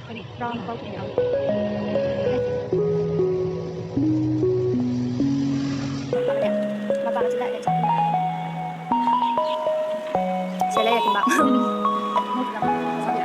그리 브라운 버거요. Mà bạn sẽ lại để cho Kimbap sẽ lấy Kimbap một lần sau đi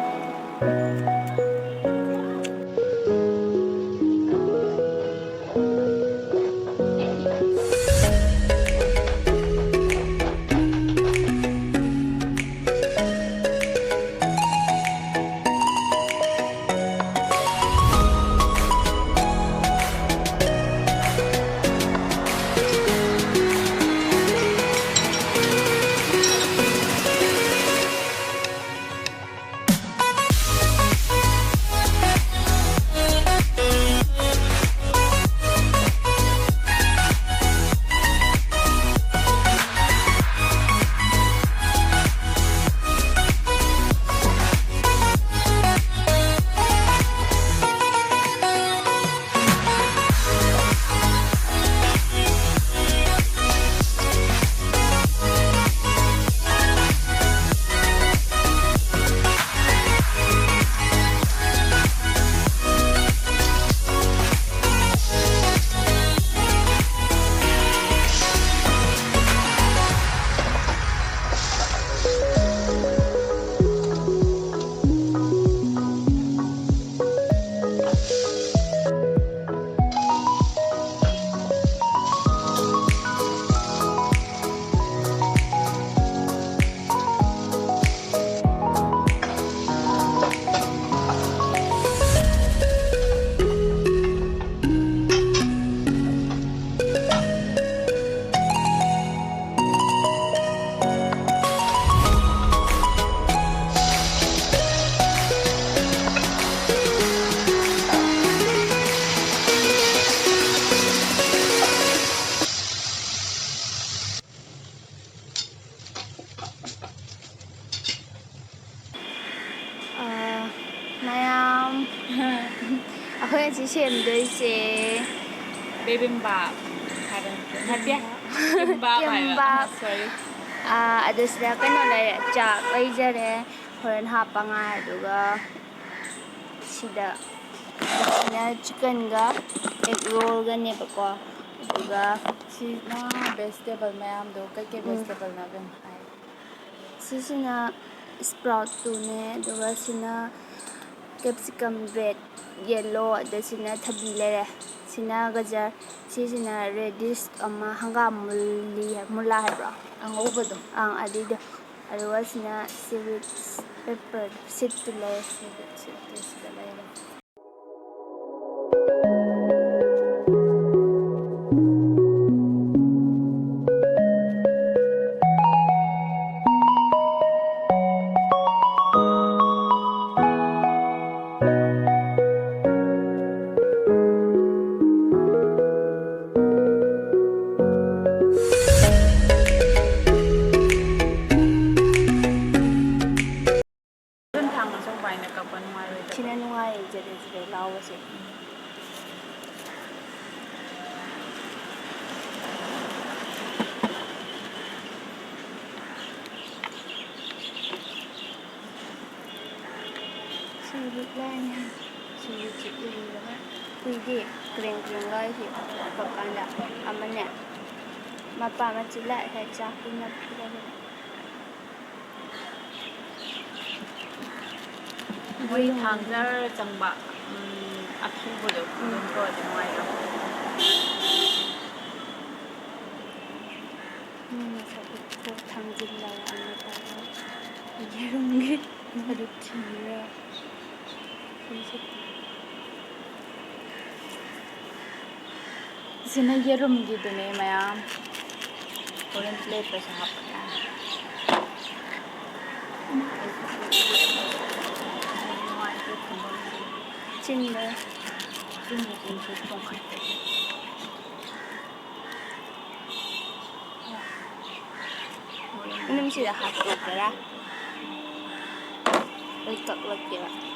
Mayam Aku yang sih dari si Bibimbap. Hadiah. Kimbap. Sorry. Ada sila kan oleh cak aja horen hapanga juga sida sina chicken ga egg roll ga ne bako juga Sina vegetable mayam do kay vegetable na gan hai. sina sprout tu ne juga sina capsicum red yellow ada sina thabi le sina gajar sina radish ama hangam mula hai bro Ang ubado. ang adido aduga sina seaweed pepper sit to le Sila lain. sina nungai jere lawa se seaweed lain seaweed chicken juga kuidi kering lai sih pakanda amane mapa macila hai chakuna pula Mui thangjar changba akhi bodo ko de mai ra. 꼭 당질라야 안나다가 이런 게 루틴이야. Sina yerum gitu ne mayam. Korean plate pa sa hapna. 찐네. 좀 똑같아. 냄새가 하더라. 럭럭럭이야.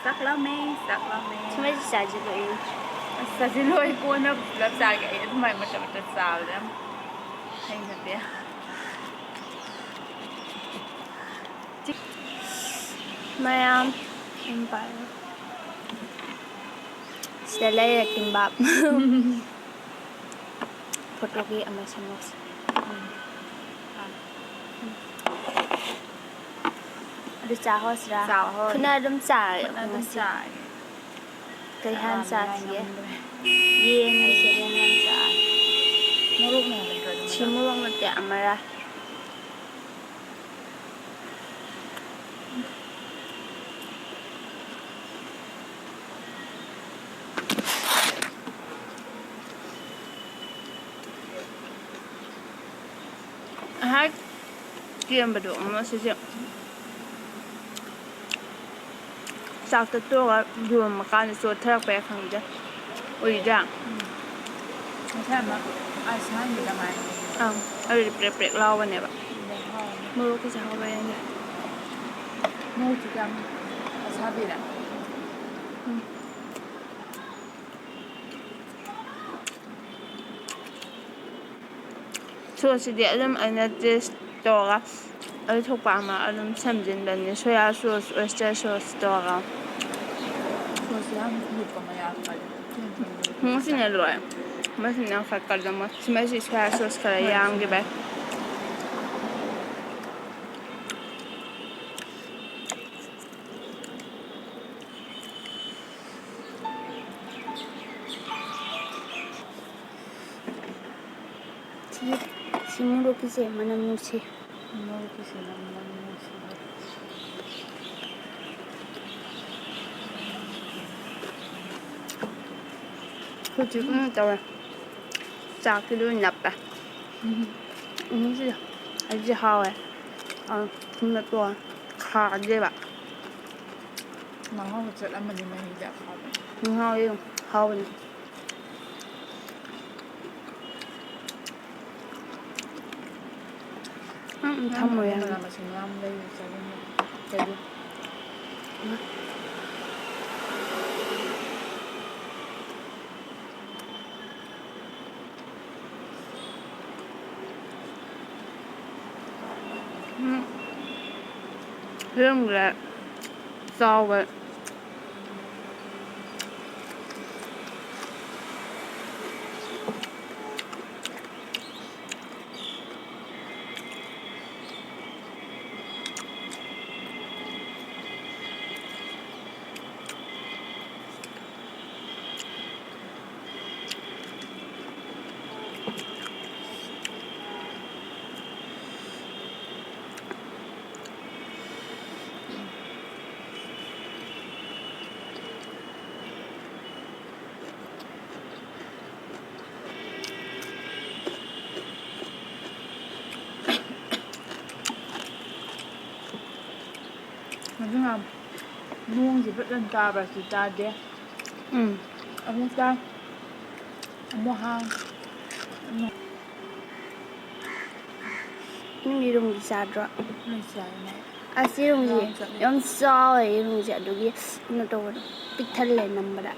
Sắc la mê. Chúng ta sẽ chỉ có ꯆꯥꯁꯤꯜꯂꯣꯏ ꯀꯣꯟꯅ ꯄꯨꯂꯞ ꯆꯥꯒꯦ ꯑꯩ ꯑꯗꯨꯃꯥꯏꯅ ꯃꯇꯝ ꯆꯥꯕꯗ ꯌꯥꯝ ꯍꯩꯅꯗꯦ ꯃꯌꯥꯝ ꯁꯤꯗ ꯂꯩꯔꯦ ꯀꯤꯝꯕꯥꯞ ꯐꯣꯇꯣꯒꯤ ꯑꯃ ꯁꯦꯝꯃꯛꯁꯤ ꯑꯗꯨ ꯆꯥꯍꯧꯁꯤꯔꯥ ꯆꯥꯕ ꯍꯧꯔꯁꯤ ꯐꯨꯅ ꯑꯗꯨꯝ ꯆꯥꯔꯦ ꯐꯖꯅ ꯑꯩꯈꯣꯏ ꯑꯗꯨꯝ ꯉꯁꯤ ꯆꯥꯔꯒꯦ ꯀꯩ ꯆꯥꯛ ꯍꯥꯟꯅ ꯂꯥꯝꯕꯅ ꯆꯥꯁꯤꯒꯦ ꯉꯝꯗ꯭ꯔꯦ ꯌꯦꯟꯁꯦ ꯃꯣꯔꯣꯛ ꯃꯦꯠꯂꯗ꯭ꯔꯣ ꯁꯤ ꯑꯗꯨꯃꯗꯣ ꯃꯣꯔꯣꯛ ꯅꯠꯇꯦ ꯑꯃꯔꯥ ꯑꯩꯍꯥꯛ ꯀꯦꯝꯕꯗꯣ ꯑꯃ ꯁꯤꯁꯦ ꯆꯥꯛꯇ ꯇꯣꯛꯑꯒ ꯌꯣꯝꯕ ꯀꯥꯟꯗ ꯆꯣꯠꯊꯔꯛꯄ ꯌꯥ ꯈꯪꯗꯦ ꯎꯏꯗ꯭ꯔꯥ ꯉꯁꯥꯏ ꯑꯃ ꯑꯁꯥꯡꯕꯤꯗ ꯃꯥꯏ ꯑꯪ ꯑꯗꯨꯗꯤ ꯄ꯭ꯔꯦꯛ ꯄ꯭ꯔꯦꯛ ꯂꯥꯎꯕꯅꯦꯕ ꯍꯥꯎꯅꯤ ꯃꯣꯔꯣꯛꯀꯤꯁꯦ ꯍꯥꯎꯕ ꯌꯦꯡꯒꯦ ꯃꯣꯔꯣꯛꯁꯨ ꯀꯌꯥꯝ ꯑꯁꯥꯕꯤꯔ ꯁꯣꯁꯁꯤꯗꯤ ꯑꯗꯨꯝ ꯑꯩꯅ ꯇꯦꯁ ꯇꯧꯔꯒ ꯑꯗꯨ ꯊꯣꯛꯄ ꯑꯃ ꯑꯗꯨꯝ ꯁꯦꯝꯖꯤꯟꯕꯅꯤ ꯁꯣꯌꯥ ꯁꯣꯁ ꯑꯣꯏꯁꯇꯔ ꯁꯣꯁ ꯇꯧꯔꯒ ꯁꯣꯁꯁꯦ ꯌꯥꯝ ꯂꯨꯞꯄ ꯑꯃ ꯌꯥꯎꯔꯛꯄꯅꯦ ꯃꯁꯤꯅ ꯂꯣꯏꯔꯦ ꯃꯁꯤꯅ ꯈꯔ ꯀꯜꯂꯝꯃꯣꯏ ꯁꯤꯃꯩꯁꯤ ꯁꯣꯌꯥ ꯁꯣꯁ ꯈꯔ ꯍꯣꯏ ꯌꯥꯝꯈꯤꯕꯩ ꯁꯤꯃꯗꯤ ꯁꯤ ꯃꯣꯔꯣꯛꯀꯤꯁꯦ ꯃꯅꯝ ꯅꯨꯡꯁꯤ ꯃꯣꯔꯣꯛꯀꯤꯁꯤꯅ ꯃꯅꯝ ꯅꯨꯡꯁꯤꯕ ꯍꯧꯖꯤꯛ ꯀꯩꯅꯣ ꯇꯧꯋꯦ ꯆꯥꯛꯇꯤ ꯂꯣꯏ ꯅꯞꯄꯦ ꯁꯤꯗ ꯑꯩꯁꯦ ꯍꯥꯎꯋꯦ ꯊꯨꯝꯅ ꯇꯣꯛꯑꯒ ꯈꯥꯗꯦꯕ ꯃꯍꯥꯎ ꯆꯠꯂꯝꯃꯅꯤ ꯃꯍꯤꯗ ꯍꯥꯎꯕꯅꯤ ꯍꯥꯎꯋꯦ ꯍꯥꯎꯕꯅꯤ ꯌꯥꯝ ꯊꯝꯃꯣ ꯑꯃꯨꯛ ꯌꯥꯅꯤ ꯃꯅꯥ ꯃꯁꯤꯡ ꯌꯥꯝ ꯂꯩꯕ ꯆꯥꯅꯤꯡꯕꯅꯤ ꯀꯔꯤ ꯐꯤꯂꯝꯒ ꯆꯥꯎꯕ ꯑꯗꯨꯅ ꯅꯣꯡꯁꯤ ꯐꯖꯅ ꯇꯥꯕ꯭ꯔꯁꯨ ꯇꯥꯗꯦ ꯑꯃꯨꯛ ꯇꯥ ꯑꯃꯨꯛ ꯍꯥꯡ ꯌꯦꯔꯨꯝꯗꯤ ꯆꯥꯗ꯭ꯔꯣ ꯂꯣꯏ ꯆꯥꯏ ꯃꯥꯏ ꯑꯁ ꯌꯦꯔꯨꯝꯁꯦ ꯔꯥꯎꯟ ꯆꯠꯂꯦ ꯌꯥꯝ ꯆꯥꯎꯋꯦ ꯌꯦꯔꯨꯝꯁꯦ ꯑꯗꯨꯒꯤ ꯀꯩꯅꯣ ꯇꯧꯕꯗꯣ ꯄꯤꯛꯊꯜꯂꯦ ꯅꯝꯕꯗ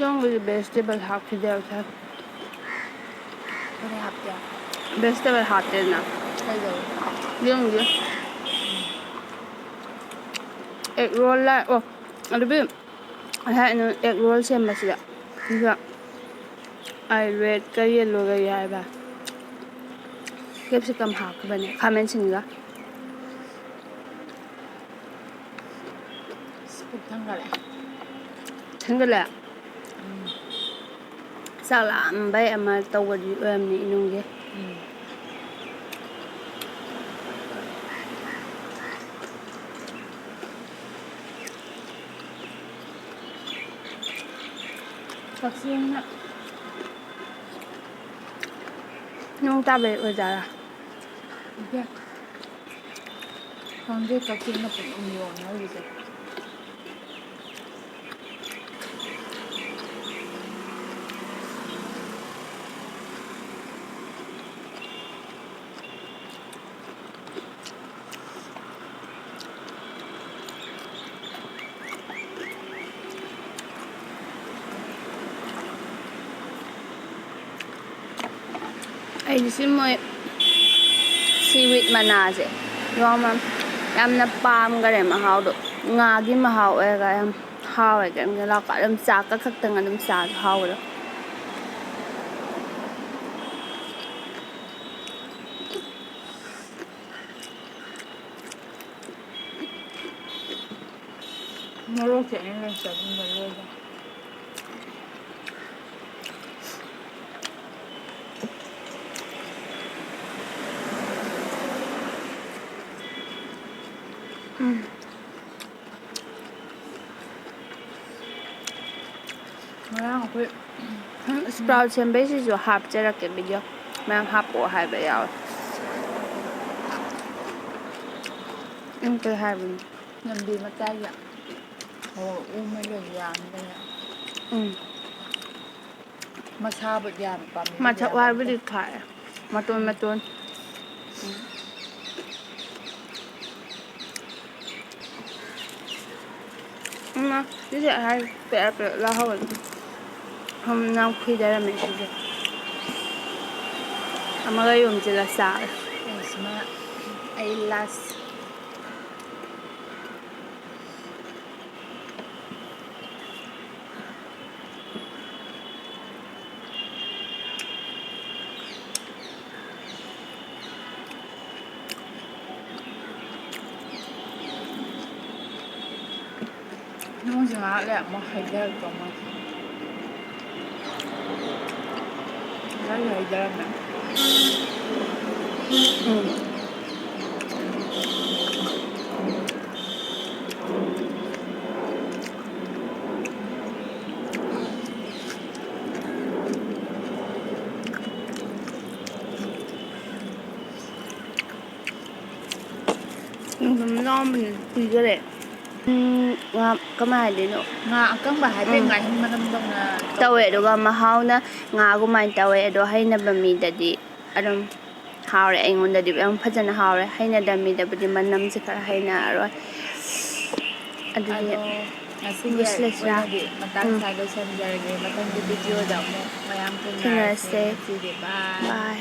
ꯌꯣꯡꯕꯗꯤ ꯚꯦꯖꯤꯇꯦꯕꯜ ꯍꯥꯞꯈꯤꯗꯦ ꯉꯁꯥꯏ ꯀꯔꯤ ꯍꯥꯞꯇꯦ ꯚꯦꯖꯤꯇꯦꯕꯜ ꯍꯥꯞꯇꯦꯗꯅ ꯀꯩꯗꯧꯋꯦ ꯌꯦꯔꯨꯝꯒꯤ ꯑꯦꯛ ꯔꯣꯜ ꯂ ꯑꯣ ꯑꯗꯨꯕꯨ ꯉꯁꯥꯏ ꯑꯩꯅ ꯑꯦꯛ ꯔꯣꯜ ꯁꯦꯝꯕꯁꯤꯗ ꯑꯗꯨꯒ ꯑꯩ ꯔꯦꯠꯀ ꯌꯦꯜꯂꯣꯒ ꯌꯥꯏꯕ ꯀꯦꯞꯁꯤꯀꯝ ꯍꯥꯞꯈꯤꯕꯅꯦ ꯈꯥꯃꯦꯟꯁꯤꯟꯒ ꯄꯨꯛ ꯊꯟꯒꯠꯂꯦ ꯊꯟꯒꯠꯂꯦ ꯆꯥꯛ ꯂꯥꯝꯕꯩ ꯑꯃ ꯇꯧꯕꯗꯤ ꯑꯣꯏꯔꯝꯅꯤ ꯏꯅꯨꯡꯒꯤ ꯀꯛꯆꯤꯡꯅ ꯅꯣꯡ ꯇꯥꯕꯩ ꯑꯣꯏꯖꯥꯠꯂꯥ ꯈꯪꯗꯦ ꯀꯛꯆꯤꯡꯅ ꯄꯨꯡꯌꯣꯝ ꯌꯣꯝꯃꯦ ꯍꯧꯖꯤꯛꯁꯦ ꯑꯩꯗꯤ ꯁꯤ ꯃꯣꯏ ꯁꯤꯋꯤꯠ ꯃꯅꯥꯁꯦ ꯌꯥꯝꯅ ꯄꯥꯝꯈꯔꯦ ꯃꯍꯥꯎꯗꯣ ꯉꯥꯒꯤ ꯃꯍꯥꯎ ꯑꯣꯏꯔꯒ ꯌꯥꯝ ꯍꯥꯎꯋꯦ ꯀꯩꯝꯇ ꯂꯥꯛꯄ ꯑꯗꯨꯝ ꯆꯥꯛꯀ ꯈꯛꯇꯪ ꯑꯗꯨꯝ ꯆꯥꯁꯨ ꯍꯥꯎꯕꯗꯣ ꯃꯣꯔꯣꯛꯁꯦ ꯑꯩꯅ ꯆꯥꯅꯤꯡꯕ ꯂꯣꯏꯔꯦ ꯉꯔꯥꯡ ꯑꯩꯈꯣꯏ ꯁꯄ꯭ꯔꯥꯎꯠ ꯁꯦꯝꯕꯩꯁꯤꯁꯨ ꯍꯥꯞꯆꯔꯛꯀꯦ ꯚꯤꯗꯤꯑꯣ ꯃꯌꯥꯝ ꯍꯥꯞꯄꯛꯑꯣ ꯍꯥꯏꯕ ꯌꯥꯎꯋꯦ ꯀꯩ ꯍꯥꯏꯕꯅꯣ ꯂꯝꯕꯤ ꯃꯇꯥꯏꯗ ꯎ ꯃꯩꯒꯁꯨ ꯌꯥꯟꯗꯅ ꯃꯁꯥꯕꯨꯗꯤ ꯌꯥꯝ ꯄꯥꯝꯕꯤꯕꯨꯗꯤ ꯃꯊꯛ ꯌꯥꯝꯕ ꯅꯠꯇꯦ ꯋꯥꯏꯕꯨꯗꯤ ꯈꯥꯛꯑꯦ ꯃꯇꯣꯟ ꯁꯤꯁꯦ ꯍꯥꯏ ꯄꯦꯔꯛ ꯄꯦꯔꯛ ꯂꯥꯎꯍꯧꯋꯦ ꯌꯥꯝ ꯈꯨꯏꯊꯔꯝꯃꯦ ꯁꯤꯁꯦ ꯑꯃꯒ ꯌꯣꯝꯁꯤꯜꯂ ꯆꯥꯔꯦ ꯑꯩꯁꯤꯃ ꯑꯩ ꯂꯥꯁ ꯅꯣꯡꯁꯤ ꯉꯥꯏꯍꯥꯛ ꯂꯩꯔ ꯑꯃꯨꯛ ꯍꯩꯊꯔꯛꯇꯧ ꯃꯥꯜꯂꯦ ꯉꯁꯥꯏꯁꯨ ꯍꯩꯊꯔꯝꯃꯦ ꯂꯥꯎꯕꯅꯤ ꯀꯨꯏꯈꯔꯦ ꯉꯥ ꯀꯃꯥꯏꯅ ꯍꯥꯏꯗꯣꯏꯅꯣ ꯉꯥ ꯑꯀꯪꯕ ꯍꯥꯏꯐꯦꯠ ꯉꯥꯍꯤꯡ ꯃꯅꯝꯗꯧꯅ ꯇꯧꯋꯦ ꯇꯧꯕꯗꯣ ꯑꯗꯨꯒ ꯃꯍꯥꯎꯅ ꯉꯥꯒꯨꯃꯥꯏꯅ ꯇꯧꯋꯦ ꯑꯗꯣ ꯍꯩꯅꯕ ꯃꯤꯗꯗꯤ ꯑꯗꯨꯝ ꯍꯥꯎꯔꯦ ꯑꯩꯉꯣꯟꯗꯗꯤ ꯌꯥꯝ ꯐꯖꯅ ꯍꯥꯎꯔꯦ ꯍꯩꯅꯗꯕ ꯃꯤꯗꯕꯨꯗꯤ ꯃꯅꯝꯁꯦ ꯈꯔ ꯍꯩꯅꯔꯔꯣꯏ ꯑꯗꯨꯗꯤ ꯑꯗꯣ ꯉꯁꯤꯒꯤ ꯂꯣꯏꯁꯤꯜꯂꯁꯤꯔꯥ ꯑꯣꯏꯅꯗꯤ ꯃꯇꯥꯡ ꯁ꯭ꯋꯥꯏ ꯂꯣꯏꯁꯤꯟꯖꯔꯒꯦ ꯃꯊꯪꯒꯤ ꯚꯤꯗꯤꯑꯣꯗ ꯑꯃꯨꯛ ꯃꯌꯥꯝ ꯊꯦꯡꯅꯔꯁꯦ ꯊꯦꯡꯅꯔꯁꯦ ꯉꯁꯤꯗꯤ ꯕꯥꯏ ꯕꯥꯏ